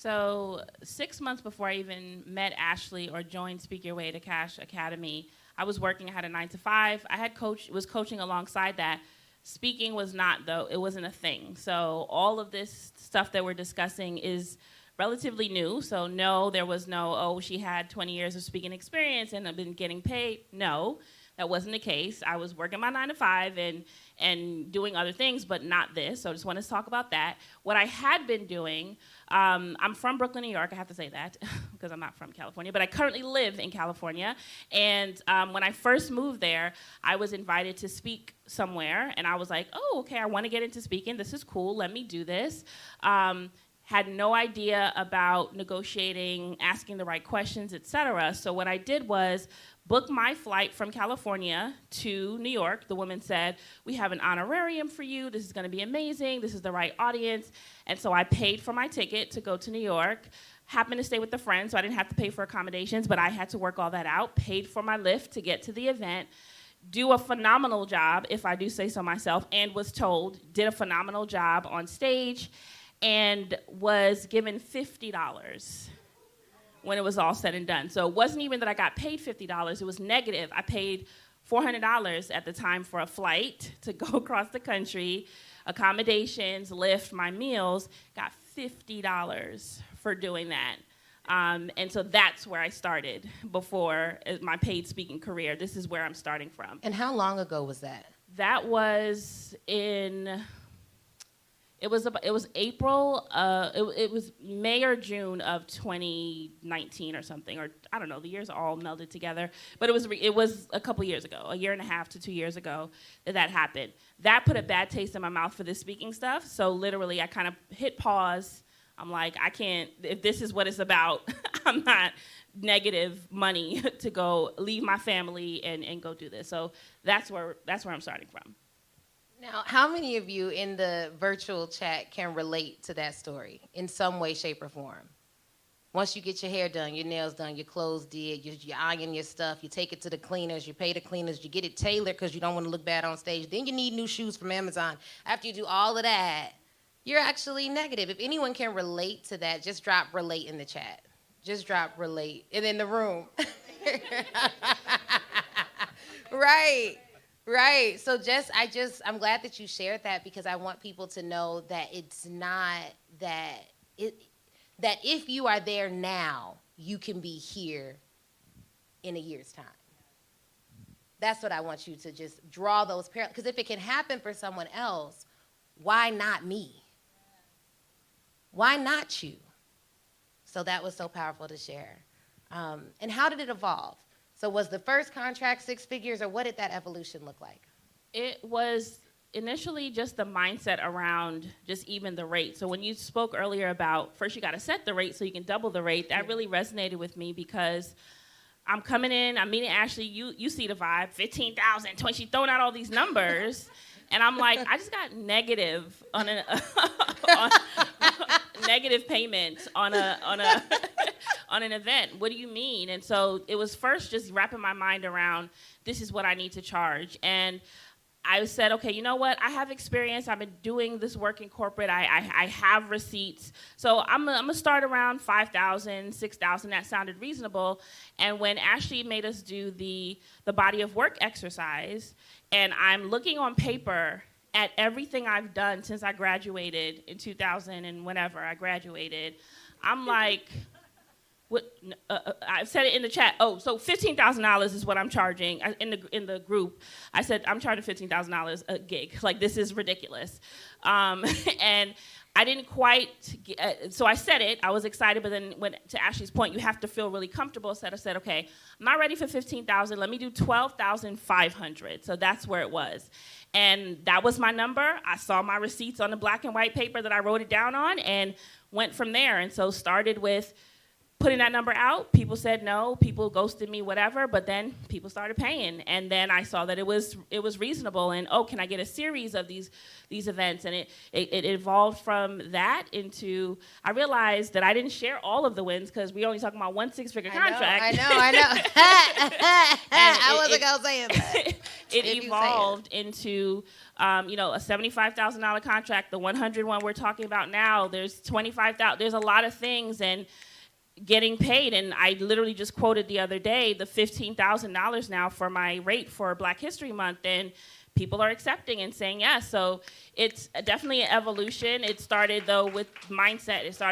So 6 months before I even met Ashley or joined Speak Your Way to Cash Academy, I was working. I had a 9 to 5. I had was coaching alongside that. Speaking was not, though. It wasn't a thing. So all of this stuff that we're discussing is relatively new. So no, there was no, oh, she had 20 years of speaking experience and I've been getting paid. No, that wasn't the case. I was working my 9 to 5 and doing other things, but not this. So I just want to talk about that. What I had been doing, I'm from Brooklyn, New York. I have to say that because I'm not from California, but I currently live in California. And when I first moved there, I was invited to speak somewhere, and I was like, oh, okay, I want to get into speaking. This is cool. Let me do this. Had no idea about negotiating, asking the right questions, et cetera. So what I did was book my flight from California to New York. The woman said, we have an honorarium for you. This is going to be amazing. This is the right audience. And so I paid for my ticket to go to New York. Happened to stay with a friend, so I didn't have to pay for accommodations, but I had to work all that out. Paid for my Lyft to get to the event. Do a phenomenal job, if I do say so myself, and was told, did a phenomenal job on stage, and was given $50 when it was all said and done. So it wasn't even that I got paid $50, it was negative. I paid $400 at the time for a flight to go across the country, accommodations, Lyft, my meals, got $50 for doing that. And so that's where I started before my paid speaking career. This is where I'm starting from. And how long ago was that? That was in... It was April. It was May or June of 2019 or something, or I don't know. The years all melded together, but it was a couple years ago, a year and a half to 2 years ago that happened. That put a bad taste in my mouth for this speaking stuff. So literally, I kind of hit pause. I'm like, I can't. If this is what it's about, I'm not negative money to go leave my family and go do this. So that's where I'm starting from. Now, how many of you in the virtual chat can relate to that story in some way, shape, or form? Once you get your hair done, your nails done, your clothes did, you iron your stuff, you take it to the cleaners, you pay the cleaners, you get it tailored because you don't want to look bad on stage. Then you need new shoes from Amazon. After you do all of that, you're actually negative. If anyone can relate to that, just drop relate in the chat. Just drop relate. And in the room. Right. Right. So I'm glad that you shared that because I want people to know that it's not that if you are there now, you can be here in a year's time. That's what I want you to just draw those parallels. Because if it can happen for someone else, why not me? Why not you? So that was so powerful to share. And how did it evolve? So was the first contract 6 figures, or what did that evolution look like? It was initially just the mindset around just even the rate. So when you spoke earlier about first you got to set the rate so you can double the rate, that really resonated with me because I'm coming in, I'm meeting Ashley, you see the vibe, 15,000, 20, she's throwing out all these numbers, and I'm like, I just got negative on negative payments on an event. What do you mean? And so it was first just wrapping my mind around this is what I need to charge. And I said, okay, you know what? I have experience. I've been doing this work in corporate. I have receipts. So I'm going to start around 5,000, 6,000. That sounded reasonable. And when Ashley made us do the body of work exercise, and I'm looking on paper at everything I've done since I graduated in 2000 and whenever I graduated, I'm like... I said it in the chat. Oh, so $15,000 is what I'm charging in the group. I said I'm charging $15,000 a gig. Like this is ridiculous, and I didn't quite. So I said it. I was excited, but then when to Ashley's point, you have to feel really comfortable. So I said, okay, I'm not ready for $15,000. Let me do $12,500. So that's where it was, and that was my number. I saw my receipts on the black and white paper that I wrote it down on, and went from there. And so started with putting that number out, people said no, people ghosted me, whatever, but then people started paying. And then I saw that it was reasonable, and can I get a series of these events? And it evolved from that into, I realized that I didn't share all of the wins because we only talking about one six-figure contract. I know. I wasn't going to say it. It evolved into, a $75,000 contract, the 100 one we're talking about now, there's $25,000, there's a lot of things, and getting paid. And I literally just quoted the other day the $15,000 now for my rate for Black History Month, and people are accepting and saying yes. So it's definitely an evolution. It started, though, with mindset. It started